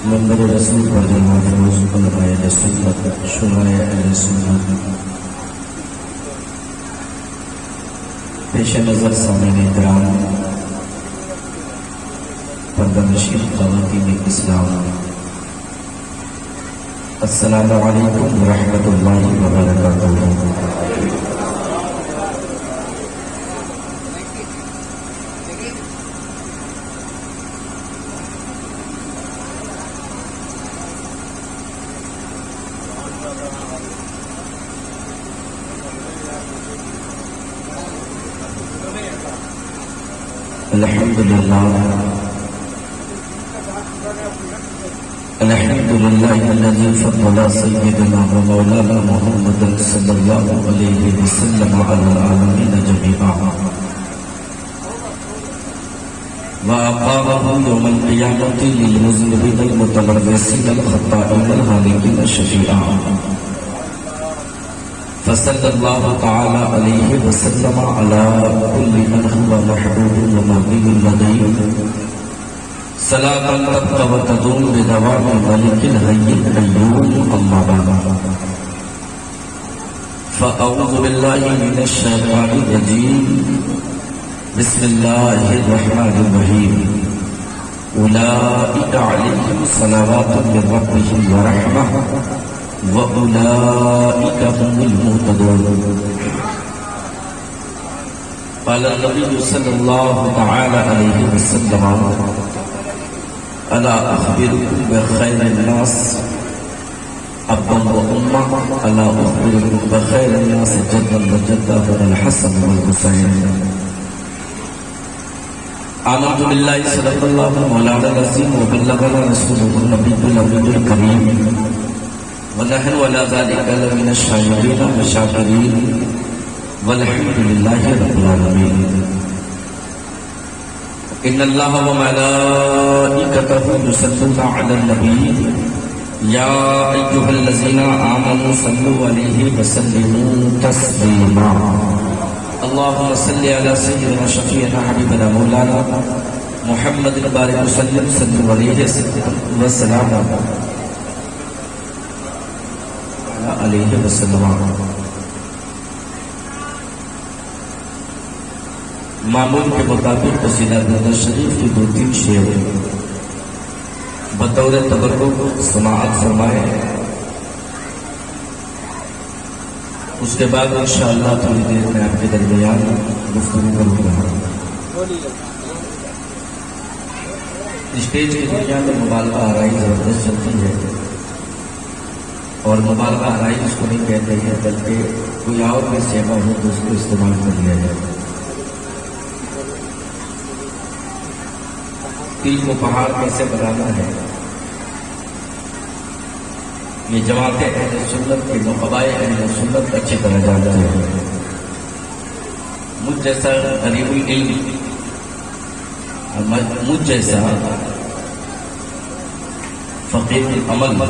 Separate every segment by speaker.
Speaker 1: منبر رسول پر جماعت روز علماء سنت شرائع اہل سنت پیش نظر سامعین کرام پردہ نشین خواتین اسلام، السلام علیکم ورحمۃ اللہ وبرکاتہ۔ الحمد لله الذي فضل سيدنا ومولانا محمدا صلى الله عليه وسلم على العالمين جميعا، وأقامه يوم القيامة للمذنبين المتلبسين الخطائين الهالكين شفيعا، فصلى الله تعالى عليه وسلم على كل من هو محبوب ومرضي لديه صلاة تبقى وتدوم بدوام الملك الحي القيوم، أما بعد، فأعوذ بالله من الشيطان الرجيم، بسم الله الرحمن الرحيم، أولئك عليهم صلوات من ربهم ورحمة وأولئك هم المهتدون۔ قال النبي صلى الله تعالى عليه وسلم، ألا أخبركم بخير الناس أبا وأمة، ألا أخبركم بخير الناس جدا وجدا هو الحسن والحسين۔ آمنت بالله صدق الله مولانا العظيم وبلغنا رسوله النبي الأمين الكريم، ونحن على ذلك لمن الشاهدين والشاكرين، والحمد لله رب العالمين۔ إن الله وملائكته يصلون على النبي يا أيها الذين آمنوا صلوا عليه وسلموا تسليما، اللهم صل على سيدنا شفيعنا حبيبنا مولانا محمد بارك وسلم صلوا عليه وسلم علیہ وسلم۔ معمول کے مطابق قصیدہ درود شریف کی 2-3 شعر بطور تبرک سماعت فرمائے، اس کے بعد انشاءاللہ تھوڑی دیر میں آپ کے درمیان گفتگو کروں گا۔ اسٹیج کی دنیا میں مبالغہ آرائی زبردست چلتی ہے، اور مبالغہ آرائی اس کو نہیں کہتے ہیں، بلکہ کوئی اور بھی سیما ہو تو اس کو استعمال کر لیا جائے۔ دل کو پہاڑ کیسے بنانا ہے، یہ جماعت اہل سنت کے نقبائے اہل سنت اچھی طرح جانتے ہیں۔ مجھ جیسا غریب العلم، مجھ جیسا فقیر العمل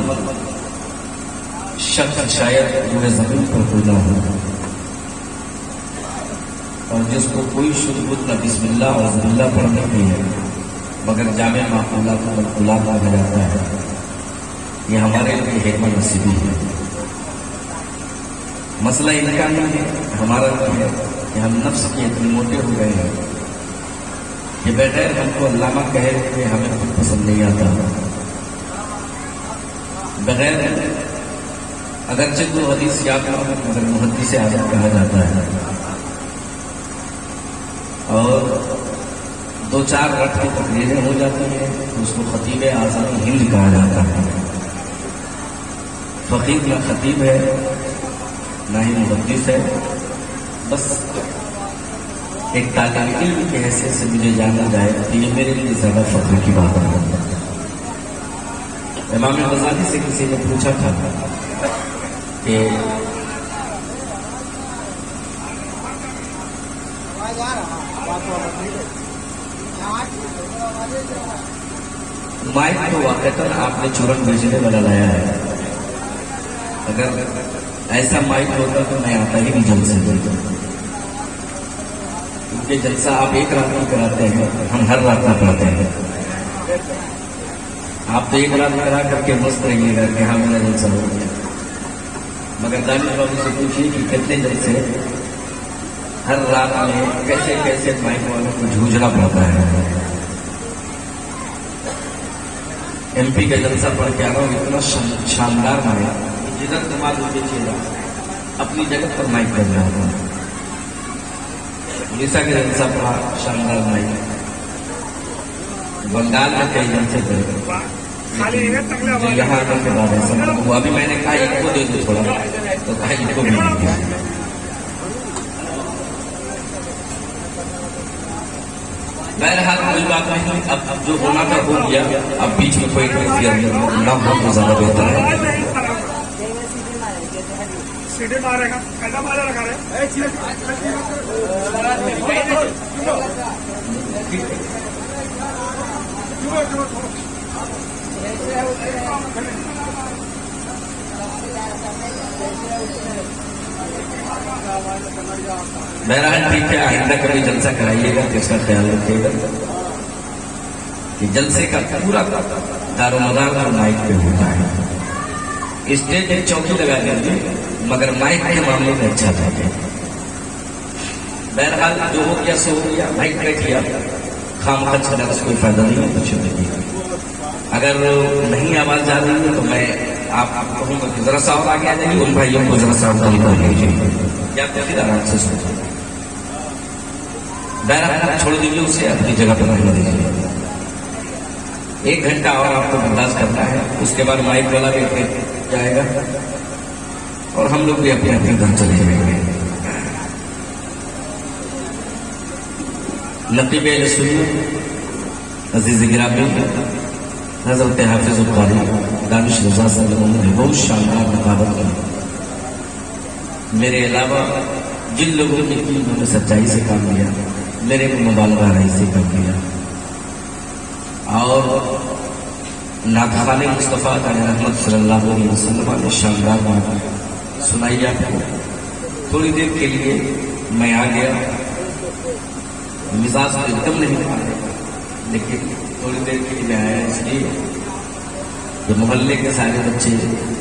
Speaker 1: شخص شاید پورے زمین پر کوئی نہ ہو، اور جس کو کوئی شدھ بدھ نہ بسم اللہ اور بسم اللہ پڑھنے کی ہے مگر جامع معقولات کو منقولات آ جاتا ہے، یہ ہمارے لیے حکمت نصیبی ہے۔ مسئلہ ان کا نہیں ہے، ہمارا نہیں ہے کہ ہم نفس کے اتنے موٹے ہو گئے ہیں کہ بغیر ہم کو علامہ کہے کہ ہمیں خود پسند نہیں آتا، بغیر اگرچہ دو حدیث یاد نہ ہو مگر محدث اعظم کہا جاتا ہے، اور 2-4 رٹ کی تقریریں ہو جاتی ہیں اس کو خطیب اعظم ہند کہا جاتا ہے۔ فقیر نہ خطیب ہے نہ ہی محدث ہے، بس ایک طالب علم کی حیثیت سے مجھے جانا جائے تو یہ میرے لیے زیادہ فخر کی بات ہے۔ امام غزالی سے کسی نے پوچھا تھا کہ مائک تو واقعتاً آپ نے چورن بھیجنے والا لایا ہے، اگر ایسا مائک ہوتا تو میں آتا ہی نہیں جلسے سے، کیونکہ جلسہ آپ ایک رات میں کراتے ہیں، ہم ہر رات میں پڑھتے ہیں۔ آپ تو ایک رات کرا کر کے مست رہیے گا کہ ہاں میرا جلسہ ہو گیا، مگر دانش بابو سے پوچھیے کہ کتنے جلسے ہر رات میں کیسے کیسے مائک والوں کو جھوجنا پڑتا ہے۔ ایم پی کا جلسہ پڑھ کے آ رہا ہوں، اتنا شاندار مائک، جدھر دماغ ہو چاہیے اپنی جگہ پر مائک کر رہا تھا۔ اڑیسہ کا جلسہ پڑھا، شاندار مائک۔ بنگال میں کئی جلسے تھے، جو یہاں آنے کے بعد ایسا ہوا۔ ابھی میں نے کہا ان کو دے دو تھوڑا، تو کہا ان کو بھی نہیں دیا۔ بہرحال کوئی بات نہیں، اب جو ہونا تھا ہو گیا، اب بیچ میں کوئی نہ ہو تو زیادہ بہتر ہے۔ بہرحال ٹھیک ہے، آئندہ کبھی جلسہ کرائیے گا تو اس کا خیال رکھیے گا کہ جلسے کا پورا دار و مدار اور مائک پہ ہوتا ہے۔ اسٹیج ایک چوکی لگا دیجیے، مگر مائک کے معاملے میں اچھا تھا۔ بہرحال جو ہو گیا سو ہو گیا، مائک بیٹھ گیا، خام خرچ کرنے کا کوئی فائدہ نہیں ہے، کچھ نہیں۔ اگر نہیں آواز جا رہی ہے تو میں آپ کو کہوں گا کہ ذرا سا اور آگے آ جائیے، ان بھائیوں کو ذرا سا اور لیجیے یا پھر آرام سے سوچیں۔ بہرحال چھوڑ دیجیے اسے، اپنی جگہ پر رہنے دیجیے۔ 1 گھنٹہ اور آپ کو برداشت کرنا ہے، اس کے بعد مائک والا بھی اپنے جائے گا اور ہم لوگ بھی اپنے اپنے گھر چلے جائیں گے۔ نقیب اہل سنت عزیز گرامی حضرت حافظ القاری دانش رضا صاحب نے بہت شاندار مقابلہ کیا۔ میرے علاوہ جن لوگوں نے کی انہوں نے سچائی سے کام لیا، میرے کو مبالغہ رائی سے کام لیا، اور ناطقان مصطفیٰ علیہ رحمت صلی اللہ علیہ وسلم نے شاندار بات سنائی آپ کو۔ تھوڑی دیر کے لیے میں آ گیا، مزاج ایک دم نہیں تھا، لیکن تھوڑی دیر کے لیے میں آیا اس لیے کہ محلے کے سارے بچے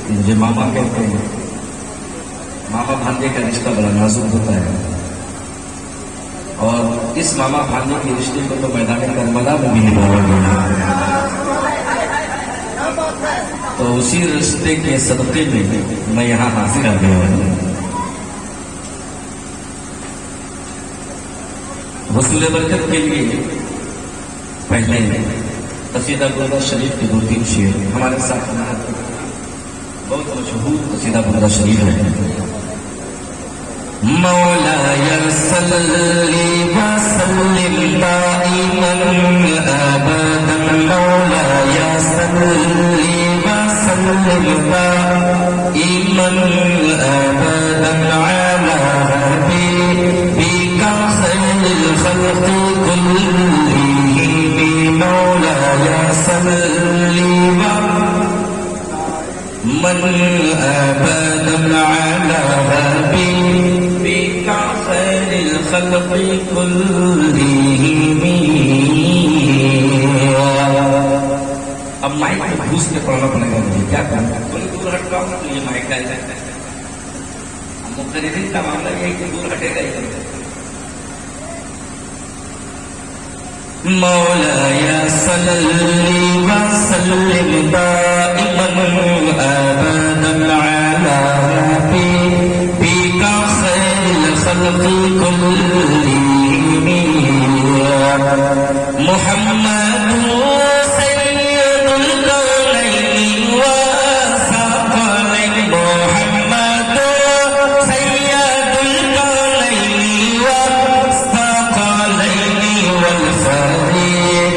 Speaker 1: مجھے ماما کہتے ہیں۔ ماما بھانجے کا رشتہ بڑا نازک ہوتا ہے، اور اس ماما بھانجے کے رشتے کو تو میدان کربلا میں بھی نبھایا گیا، تو اسی رشتے کے صدقے میں میں یہاں حاضر آ گیا ہوں۔ حصول برکت کے لیے پہلے قصیدہ بردہ شریف کے 2-3 شعر ہمارے ساتھ بہت مشہور قصیدہ بردہ شریف ہے۔ مولایا صلی وسلم دائما ابدا، مولایا صلی وسلم دائما ابدا علی حبیبک خیر الخلق كلهم، مولایا صلی من ابدا علی حبیبک خیر الخلق كلهم۔ اب مائک میں گھوس کے پڑھنا پڑے گا، مجھے کیا کرنا، تھوڑی دور ہٹ جاؤں تو یہ مائک کا ہے۔ مقررین کا معاملہ یہ ہے کہ دور ہٹے گا ہی۔ مولایا صلی وسلم دائما ابدا علی حبیبک خیر الخلق كلهم، محمد سید الکونین والثقلین، محمد سید الکونین والثقلین والفریقین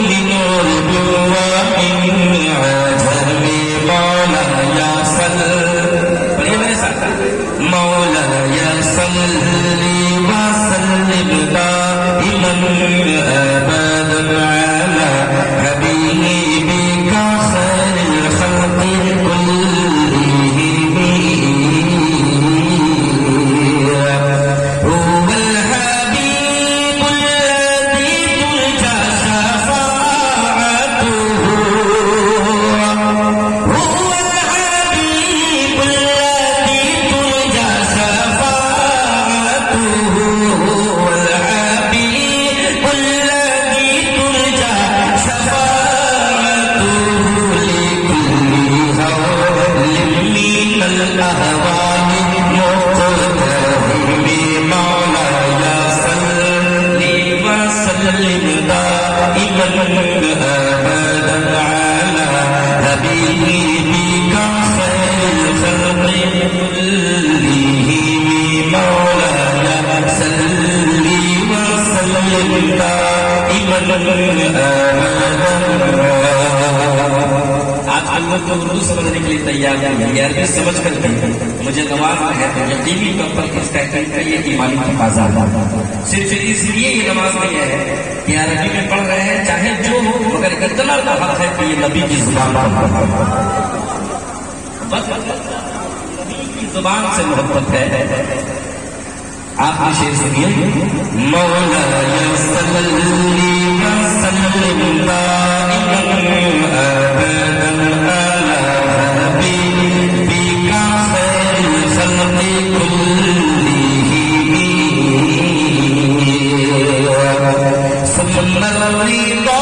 Speaker 1: من عرب ومن عجم، مولایا صلی، مولایا صلی آج لوگ تو اردو سمجھنے کے لیے تیار نہیں ہے، عربی سمجھ کر بھی مجھے نماز میں ہے تو یقینی طور پر اس کا یہ ایمانی تقاضا ہے۔ صرف اس لیے یہ نماز نہیں ہے کہ عربی میں پڑھ رہے ہیں چاہے جو ہو، مگر اتنا تو حق ہے کہ یہ نبی کی زبان بس نبی کی زبان سے محبت ہے۔ آپ کی شعر سنیے، مولانا صلی وسلم دائما ابدا علی حبیبک خیر الخلق کلہم ثم الرضا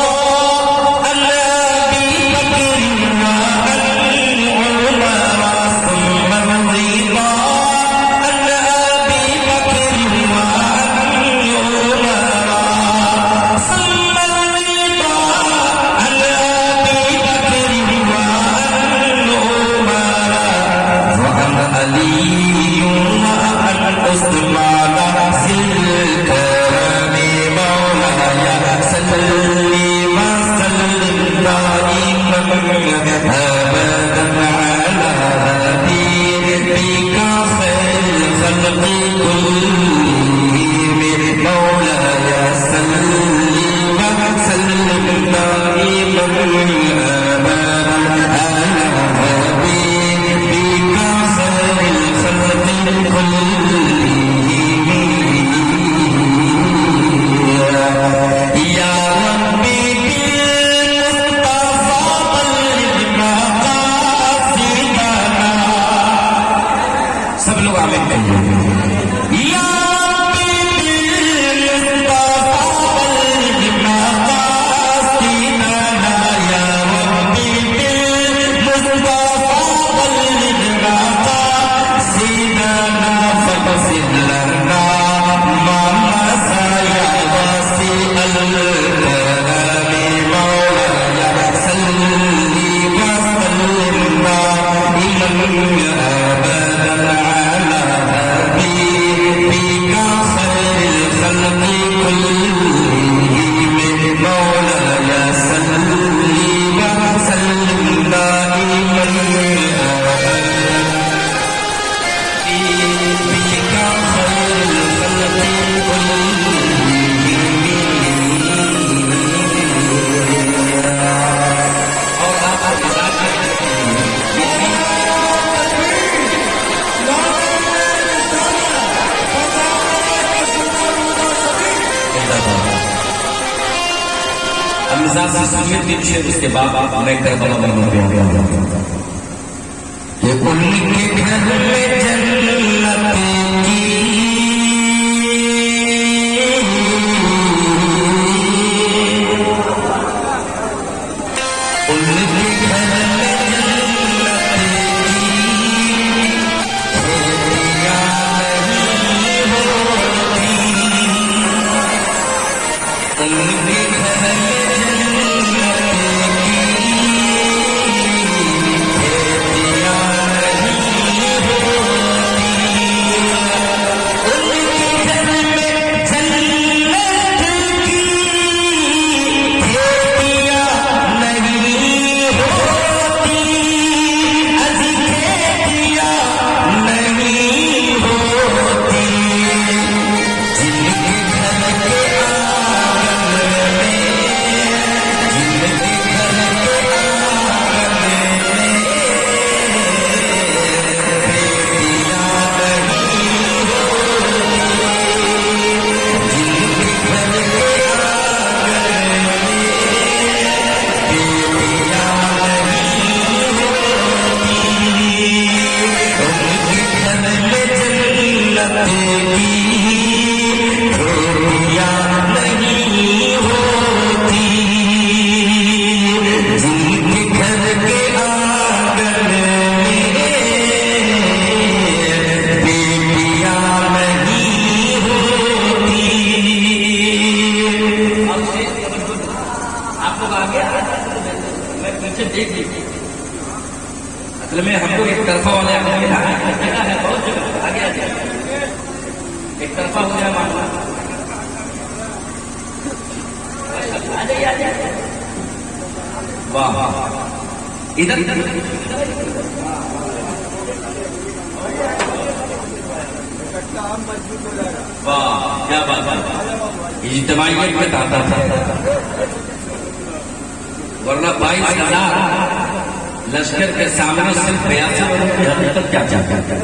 Speaker 1: اس کے بعد میں کربلا میں ان کے گھر میں جنت کی اصل میں ہم کو ایک طرفہ والے جگہ ہے، بہت جگہ آگے آ جائے، ایک طرفہ ہو جائے معاملہ واہ ادھر واہ کیا بات ہے، اجتماعیت میں آتا تھا، ورنہ 22,000 لشکر کے سامنے صرف 82 لوگوں کی حقیقت کیا چاہتا ہے،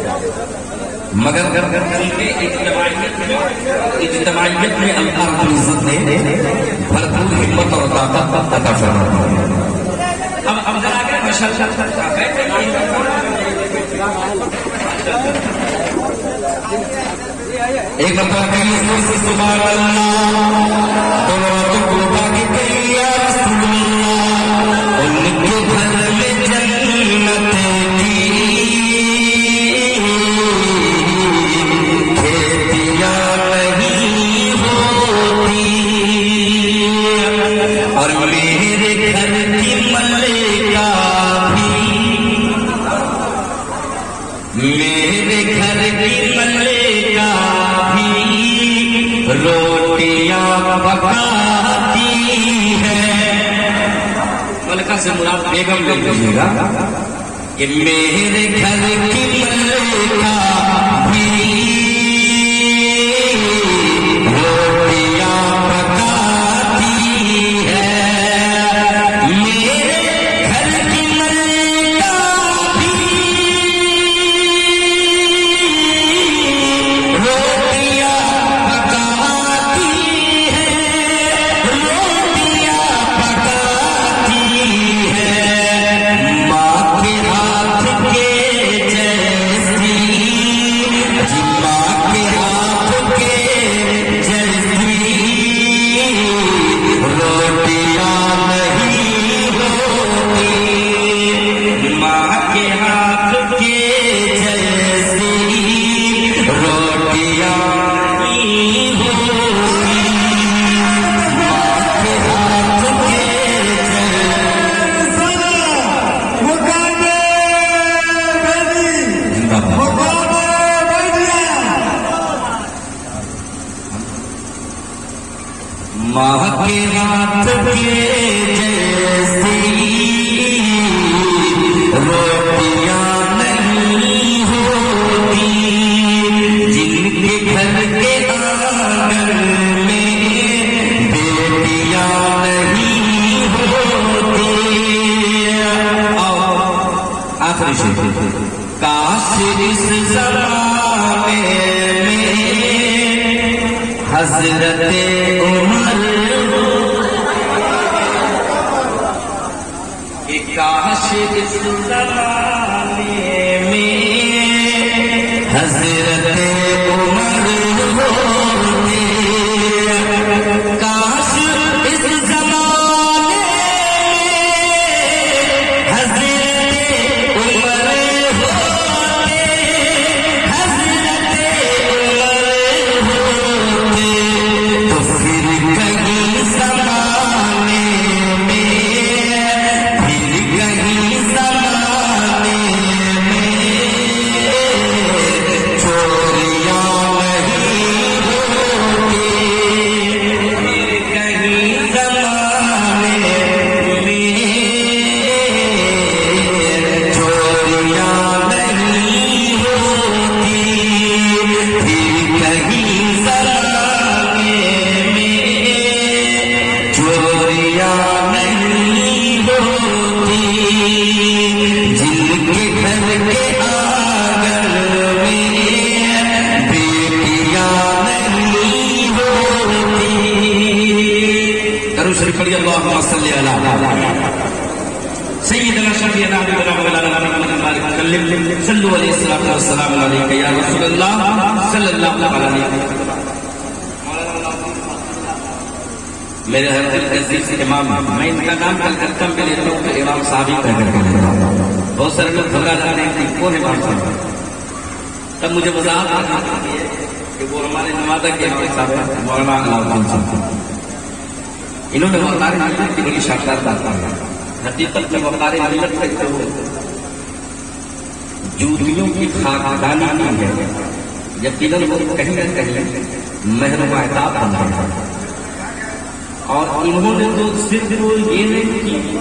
Speaker 1: مگر چونکہ اجتماعیت میں اللہ رب العزت نے بھرپور ہمت اور طاقت عطا فرمائی۔ اب ذرا آگے ماشاءاللہ ایک مرتبہ کہیں سبحان اللہ تو کوبا کی کہیں یا رسول اللہ، ان کے گھر میں جنت کی کھیتیاں نہیں ہوتی، اور میرے گھر کی ملکہ بھی، میرے گھر کی ملکہ بھی روٹیاں پکاتی ہے۔ ملکہ سے مراد بیگم لے لیجیے گا کہ میرے گھر کی ملکہ بھی روٹیاں پکاتی ہے، میرے گھر کی ملکہ بھی روٹیاں پکاتی ہے، روٹیاں پکاتی ہے، ماں کے ہاتھ کے جیسی، ماں کے ہاتھ کے جیسی روٹیاں نہیں ہوتی، ماں کے ہاتھ کے جیسی روٹیاں نہیں ہوتی، ماں کے ہاتھ کے ماں کے ہاتھ کے جیسی روٹیاں نہیں ہوتی، جن کے گھر کے آنگن میں بیٹیاں نہیں ہوتی۔ آخری شعر، کاش اس زمانے میں حضرت عمر ہو، کہ کاش اس زمانے میں حضرت عمر ہوتے، کاش اس زمانے میں حضرت عمر ہوتے، حضرت عمر ہوتے، تو پھر کہیں زمانے میں، پھر کہیں زمانے میں چوریاں نہیں ہوتی، پھر کہیں زمانے میں چوریاں نہیں ہوتی، پھر کہیں زمانے میں چوریاں نہیں ہوتی، جن کے گھر کے آنگن میں بیٹیاں نہیں ہوتی۔ درود شریف پڑھیے، اللہم صلی علی سیدنا شفیعنا حبیبنا مولانا محمد بارک وسلم، صلوا علیہ الصلوۃ والسلام علیک یا رسول اللہ صلی اللہ علیہ وسلم۔ میرے حضرت عزیز امام، میں ان کا نام کل کرتا ہوں لیتا ہوں تو امام صاحب ہی کہہ کر کے لیتا ہوں، بہت سارے لوگ گھبرا جاتے ہیں کہ کون امام صاحب، تب مجھے وضاحت کرنی ہے کہ وہ ہمارے نمازہ کے امام صاحب ہیں، مولانا علاؤالدین صاحب، انہوں نے وقار ملت کی بڑی شاندار بات کی، حقیقت میں وقار ملت کا جو جوتیوں کی خاکدانی نہیں ہے، یقیناً وہ کہیں نہ کہیں محروم اعتاب بن رہے ہیں، اور انہوں نے تو صرف یہ نہیں کی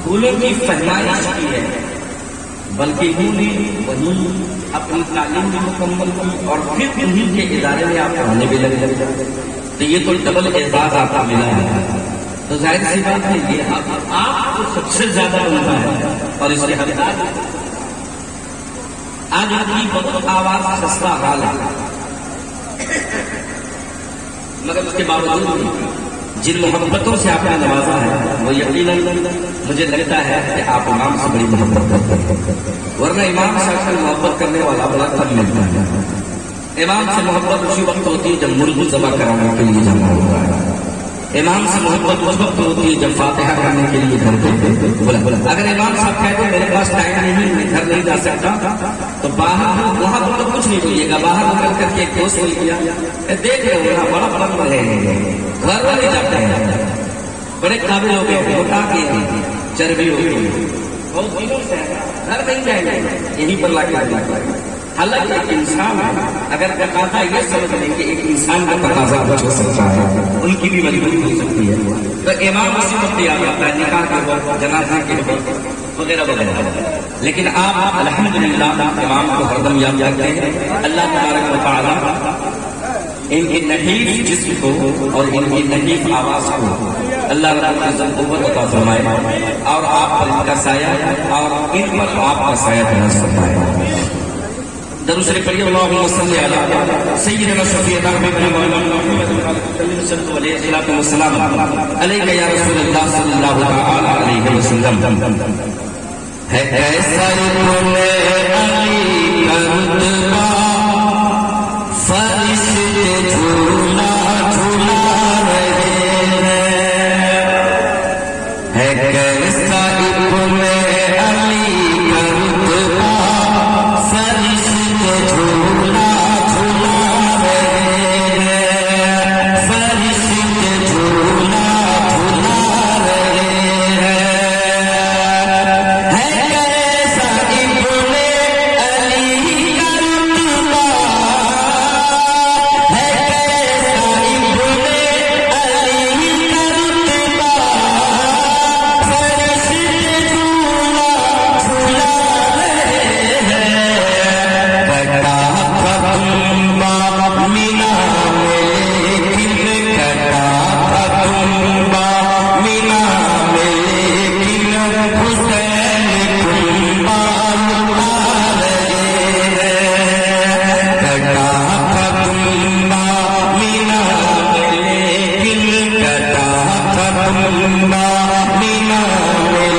Speaker 1: پھولوں کی فرمائش کی ہے، بلکہ انہوں نے وہی اپنی تعلیم بھی مکمل کی اور پھر انہیں کے ادارے میں آپ پڑھنے بھی لگے، تو یہ تو ڈبل اعزاز آپ کو ملا ہے۔ تو ظاہر سی بات ہے یہ آپ کو سب سے زیادہ بنتا ہے اور اس کے حقدار آج ان کی بہت آواز خستہ حال ہے، مگر اس کے باوجود جن محبتوں سے آپ نے نوازا ہے وہ یقیناً مجھے لگتا ہے کہ آپ امام سے بڑی محبت کرتے ہیں، ورنہ امام سے اکثر محبت کرنے والا بڑا کم ملتا ہے۔ امام سے محبت اسی وقت ہوتی ہے جب مرغی ذبح کرانے کے لیے جمع ہوتا ہے، امام سے محبت اس وقت ہوتی ہے جب فاتحہ کرنے کے لیے گھر پہ بولا۔ اگر امام صاحب کہتے ہیں میرے پاس ٹائم نہیں، میں گھر نہیں جا سکتا، تو باہر وہاں تو کچھ نہیں بولیے گا، باہر نکل کر کے ایک دوست بول کیا دیکھ رہے ہو بڑا بڑا رہے ہیں، گھر والے جاتے ہیں، بڑے قابل ہو گئے، موٹا کے چربی ہو گئی، بہت دنوں سے گھر نہیں جائیں گے، یہیں پر لا کے حالانکہ ایک انسان اگر تقاضا یہ سمجھ لیں کہ ایک انسان کا تقاضا کچھ ہو سکتا ہے، ان کی بھی مجبوری ہو سکتی ہے، تو امام اسی وقت یاد آتا ہے، نکاح کے وقت، جنازہ کے وقت وغیرہ وغیرہ۔ لیکن آپ الحمدللہ امام کو ہردم یاد رکھتے ہیں۔ اللہ تبارک و تعالی ان کی نحیف جسم کو اور ان کی نحیف آواز کو اللہ رب العزت قوت عطا فرمائے اور آپ پر ان کا سایہ اور ان پر آپ کا سایہ درست فرمائے۔ درود شریف پڑھیے، اللہم صلی علی سیدنا شفیعنا محمد صلی اللہ علیہ وسلم علیک یا رسول اللہ صلی اللہ تعالی علیہ وسلم۔ ہے کیسا تم علی کا رتبہ، فرشتے جھولا جھولا رہے ہیں، ہے کیسا تم علی کا رتبہ، فرشتے جھولا جھولا رہے ہیں، فرشتے جھولا جھولا رہے ہیں، ہے کیسا ابن علی کا رتبہ، ہے کیسا ابن علی کا رتبہ، فرشتے جھولا جھولا رہے ہیں، کٹا تھا کنبہ مینا میں لیکن، کٹا تھا کنبہ مینا میں لیکن، حسین کنبہ لٹا رہے ہیں، کٹا تھا کنبہ مینا میں لیکن، کٹا تھا کنبہ مینا میں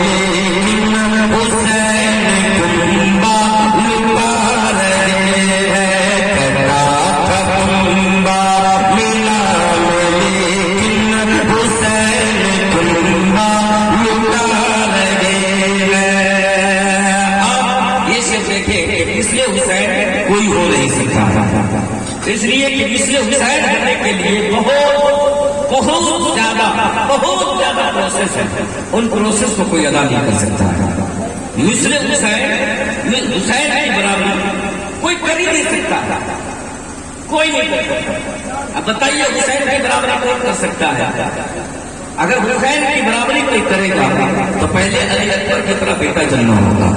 Speaker 1: لیکن، حسین کنبہ لٹا رہے ہیں، کٹا تھا کنبہ مینا میں لیکن، حسین کنبہ لٹا رہے ہیں۔ آپ یہ شعر دیکھیں کہ مثل حسین کوئی ہو نہیں سکتا، اس لیے کہ مثل حسین ہونے کے لیے بہت زیادہ پروسیس ہے، ان پروسیس کو کوئی ادا نہیں کر سکتا ہے۔ مثل حسین کی برابری کوئی کر ہی نہیں سکتا، کوئی نہیں کر سکتا۔ اب بتائیے حسین کی برابری کون کر سکتا ہے؟ اگر حسین کی برابری کوئی کرے گا تو پہلے علی اکبر کی طرح بیٹا جننا ہوگا،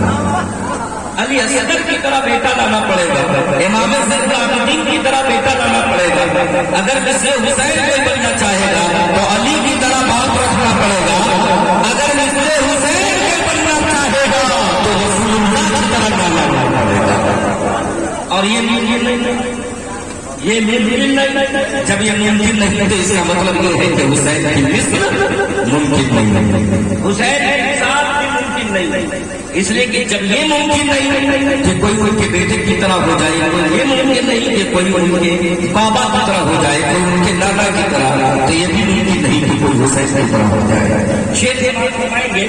Speaker 1: علی اصغر کی طرح بیٹا لانا پڑے گا، امام زین العابدین کی طرح بیٹا لانا پڑے گا۔ اگر مثل حسین کوئی بننا چاہے گا تو علی کی طرح باپ رکھنا پڑے گا، اگر مثل حسین کوئی بننا چاہے گا تو رسول اللہ کی طرح لانا پڑے گا۔ اور یہ ممکن نہیں، یہ ممکن نہیں۔ جب یہ ممکن نہیں تو اس کا مطلب یہ ہے کہ حسین کی مثل ممکن نہیں، حسین کے ساتھ بھی ممکن نہیں، اس لیے کہ جب یہ ممکن نہیں کہ کوئی ان کے بیٹے کی طرح ہو جائے، یہ ممکن نہیں کہ کوئی ان کے بابا کی طرح ہو جائے، کوئی ان کے دادا کی طرح، تو یہ بھی ممکن نہیں کہ کوئی حسین کی طرح ہو جائے۔ شیخ فرمائیں گے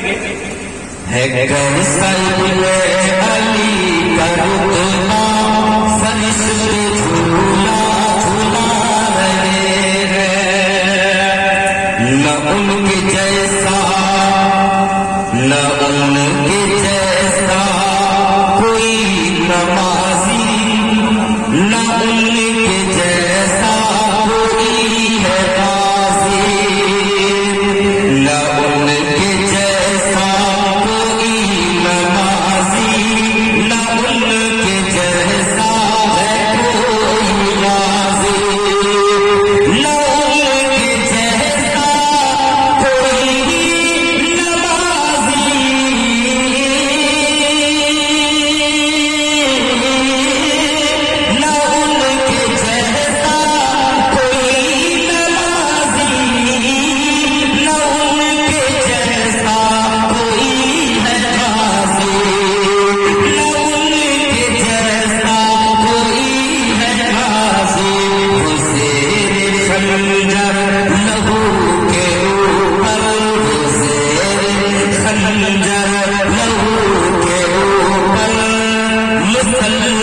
Speaker 1: ہے کیسا ابن علی کا رتبہ، فرشتے جھولا جھولا رہے ہیں، نہ ان کے جیسا نہ ان کے جیسا کوئی نمازی، نہ ان کے جیسا کوئی ہے خنجر لہو کے اوپر مسلح